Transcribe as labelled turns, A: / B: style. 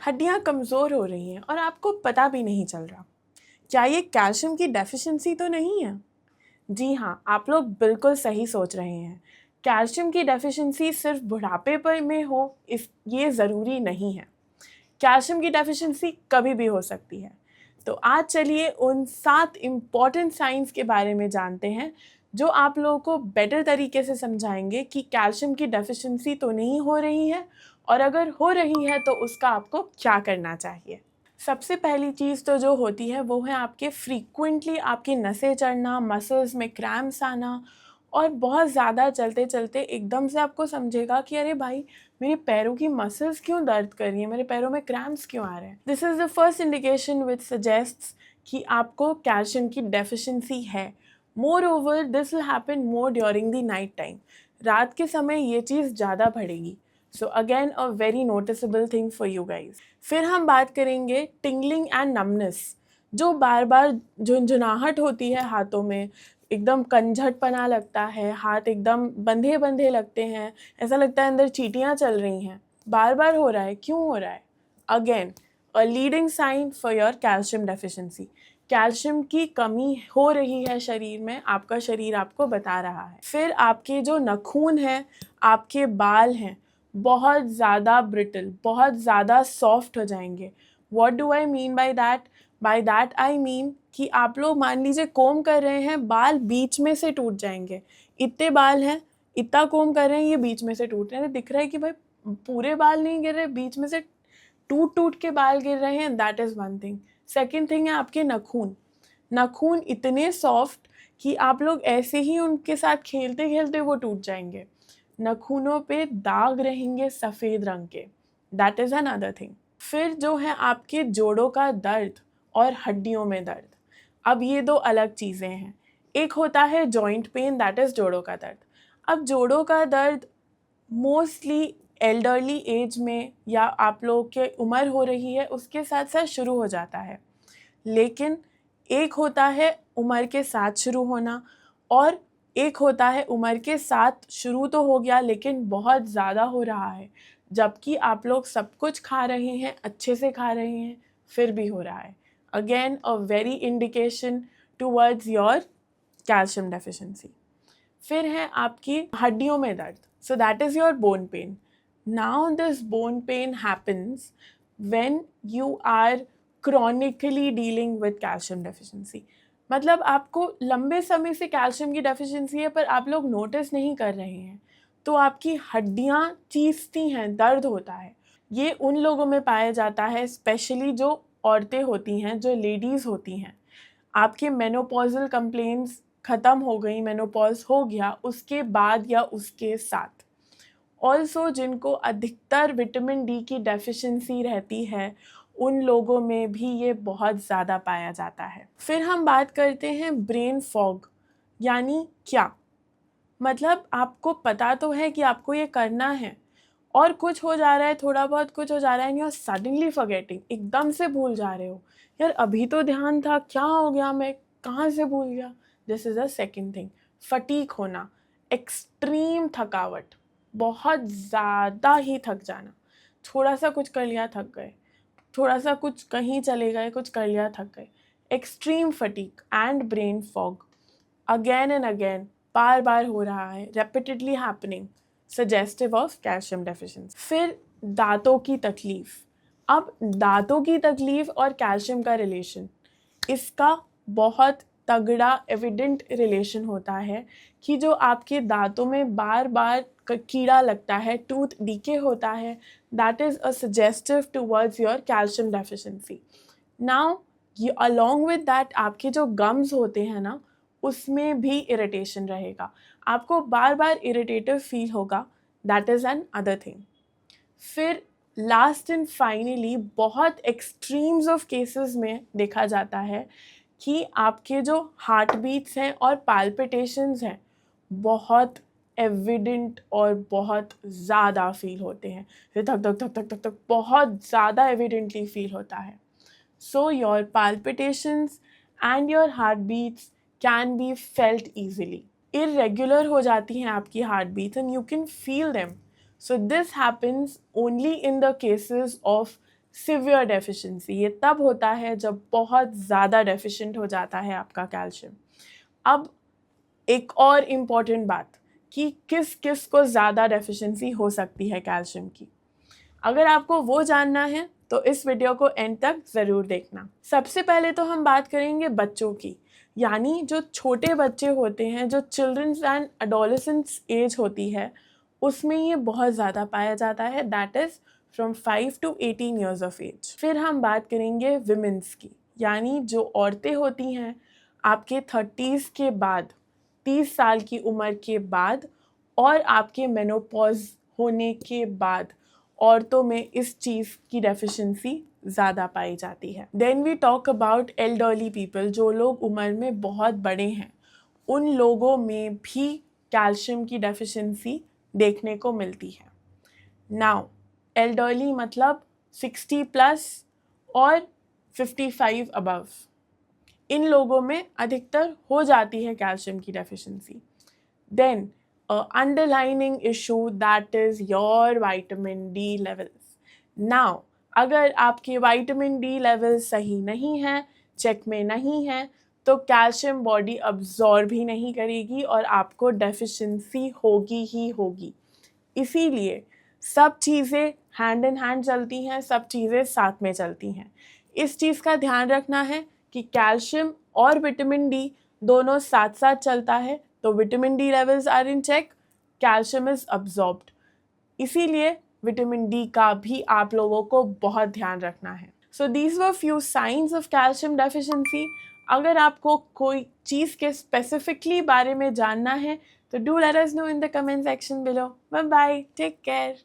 A: हड्डियाँ कमज़ोर हो रही हैं और आपको पता भी नहीं चल रहा। क्या ये कैल्शियम की डेफिशिएंसी तो नहीं है? जी हाँ, आप लोग बिल्कुल सही सोच रहे हैं। कैल्शियम की डेफिशिएंसी सिर्फ बुढ़ापे पर में हो ये ज़रूरी नहीं है। कैल्शियम की डेफिशिएंसी कभी भी हो सकती है। तो आज चलिए उन 7 इम्पॉर्टेंट साइंस के बारे में जानते हैं जो आप लोगों को बेटर तरीके से समझाएंगे कि कैल्शियम की डेफिशिएंसी तो नहीं हो रही है और अगर हो रही है तो उसका आपको क्या करना चाहिए। सबसे पहली चीज़ तो जो होती है वो है आपके फ्रीक्वेंटली आपकी नसें चढ़ना, मसल्स में क्रैम्प्स आना और बहुत ज़्यादा चलते चलते एकदम से आपको समझेगा कि अरे भाई मेरे पैरों की मसल्स क्यों दर्द कर रही हैं, मेरे पैरों में क्रैम्प्स क्यों आ रहे हैं। This is the first indication which suggests कि आपको कैल्शियम की डेफिशिएंसी है। More over this will happen more during the night time. रात के समय ये चीज़ ज़्यादा बढ़ेगी। So again a very noticeable thing for you guys. फिर हम बात करेंगे टिंगलिंग एंड नमनेस, जो बार बार झुंझुनाहट होती है हाथों में, एकदम कंझटपना लगता है, हाथ एकदम बंधे बंधे लगते हैं, ऐसा लगता है अंदर चींटियाँ चल रही हैं, बार बार हो रहा है, क्यों हो रहा है? Again a leading sign for your calcium deficiency. Calcium की कमी हो रही है शरीर में, आपका शरीर आपको बता रहा है। फिर आपके जो नाखून हैं, आपके बाल हैं, बहुत ज़्यादा ब्रिटल, बहुत ज़्यादा सॉफ्ट हो जाएंगे। What do I mean by that? By that I mean कि आप लोग मान लीजिए कोम कर रहे हैं, बाल बीच में से टूट जाएंगे। इतने बाल हैं, इतना कोम कर रहे हैं, ये बीच में से टूट रहे हैं। दिख रहा है कि भाई पूरे बाल नहीं गिर रहे, बीच में से टूट टूट के बाल गिर रहे हैं। That is one thing. Second thing है आपके नाखून। नाखून इतने सॉफ्ट कि आप लोग ऐसे ही उनके साथ खेलते खेलते वो टूट जाएंगे। नाखूनों पे दाग रहेंगे सफ़ेद रंग के। That is another thing. फिर जो है आपके जोड़ों का दर्द और हड्डियों में दर्द। अब ये दो अलग चीज़ें हैं। एक होता है जॉइंट पेन, दैट इज़ जोड़ों का दर्द। अब जोड़ों का दर्द मोस्टली एल्डरली एज में या आप लोग के उम्र हो रही है उसके साथ साथ शुरू हो जाता है। लेकिन एक होता है उम्र के साथ शुरू होना और एक होता है उम्र के साथ शुरू तो हो गया लेकिन बहुत ज़्यादा हो रहा है, जबकि आप लोग सब कुछ खा रहे हैं, अच्छे से खा रहे हैं, फिर भी हो रहा है। Again a very indication towards your calcium deficiency. फिर है आपकी हड्डियों में दर्द। So that is your bone pain. Now this bone pain happens when you are chronically dealing with calcium deficiency. मतलब आपको लंबे समय से कैल्शियम की डेफिशिएंसी है पर आप लोग नोटिस नहीं कर रहे हैं, तो आपकी हड्डियाँ चीसती हैं, दर्द होता है। ये उन लोगों में पाया जाता है, स्पेशली जो औरतें होती हैं, जो लेडीज़ होती हैं। आपके मेनोपॉजल कंप्लेंट्स ख़त्म हो गई, मेनोपॉज हो गया, उसके बाद या उसके साथ। ऑल्सो जिनको अधिकतर विटामिन डी की डेफिशिएंसी रहती है, उन लोगों में भी ये बहुत ज़्यादा पाया जाता है। फिर हम बात करते हैं ब्रेन फॉग, यानी क्या? मतलब आपको पता तो है कि आपको ये करना है और कुछ हो जा रहा है, थोड़ा बहुत कुछ हो जा रहा है, and you are suddenly forgetting, एकदम से भूल जा रहे हो। यार अभी तो ध्यान था, क्या हो गया, मैं कहाँ से भूल गया? This is a second thing. Fatigue होना, एक्सट्रीम थकावट, बहुत ज़्यादा ही थक जाना। थोड़ा सा कुछ कर लिया थक गए, थोड़ा सा कुछ कहीं चले गए, कुछ कर लिया थक गए। Extreme fatigue and brain fog again and again, बार बार हो रहा है, repeatedly happening, suggestive of calcium deficiency. फिर दांतों की तकलीफ। अब दांतों की तकलीफ और कैल्शियम का रिलेशन, इसका बहुत तगड़ा एविडेंट रिलेशन होता है कि जो आपके दांतों में बार बार कीड़ा लगता है, टूथ डीके होता है, that is a suggestive towards your calcium deficiency. Now along with that आपके जो गम्स होते हैं ना, उसमें भी इरिटेशन रहेगा, आपको बार बार इरिटेटिव फील होगा, that is an other thing. फिर लास्ट एंड फाइनली बहुत एक्सट्रीम्स ऑफ केसेस में देखा जाता है कि आपके जो हार्ट बीट्स हैं और पाल्पिटेशंस हैं बहुत एविडेंट और बहुत ज़्यादा फील होते हैं। धक धक धक धक धक धक बहुत ज़्यादा एविडेंटली फील होता है। So your palpitations and your heartbeats can be felt easily. Irregular हो जाती हैं आपकी heartbeats and you can feel them. So this happens only in the cases of severe deficiency, ये तब होता है जब बहुत ज़्यादा डेफिशिएंट हो जाता है आपका कैल्शियम। अब एक और इम्पॉर्टेंट बात कि किस किस को ज़्यादा डेफिशिएंसी हो सकती है कैल्शियम की। अगर आपको वो जानना है तो इस वीडियो को एंड तक ज़रूर देखना। सबसे पहले तो हम बात करेंगे बच्चों की, यानी जो छोटे बच्चे होते हैं, जो चिल्ड्रंस एंड एडोलेसेंट्स एज होती है, उसमें ये बहुत ज़्यादा पाया जाता है, that is from 5 to 18 years of age. फिर हम बात करेंगे विमेंस की, यानी जो औरतें होती हैं आपके 30s के बाद, 30 साल की उम्र के बाद और आपके मेनोपॉज होने के बाद औरतों में इस चीज़ की डेफिशिएंसी ज़्यादा पाई जाती है। Then we talk about elderly people, जो लोग उम्र में बहुत बड़े हैं, उन लोगों में भी कैल्शियम की डेफिशिएंसी देखने को मिलती है। नाउ एल्डरली मतलब 60 प्लस और 55 अबव, इन लोगों में अधिकतर हो जाती है कैल्शियम की deficiency. Then underlining issue that is your vitamin D levels. Now, अगर आपके विटामिन डी लेवल सही नहीं है, चेक में नहीं है, तो कैल्शियम बॉडी अब्जॉर्ब ही नहीं करेगी और आपको डेफिशिएंसी होगी ही होगी। इसीलिए सब चीज़ें हैंड इन हैंड चलती हैं, सब चीज़ें साथ में चलती हैं। इस चीज़ का ध्यान रखना है कि कैल्शियम और विटामिन डी दोनों साथ साथ चलता है, तो vitamin D levels are in check, calcium is absorbed. इसीलिए विटामिन डी का भी आप लोगों को बहुत ध्यान रखना है। So these were few signs of calcium deficiency. अगर आपको कोई चीज़ के स्पेसिफिकली बारे में जानना है तो do let us know in the comment section below. Bye bye, take care.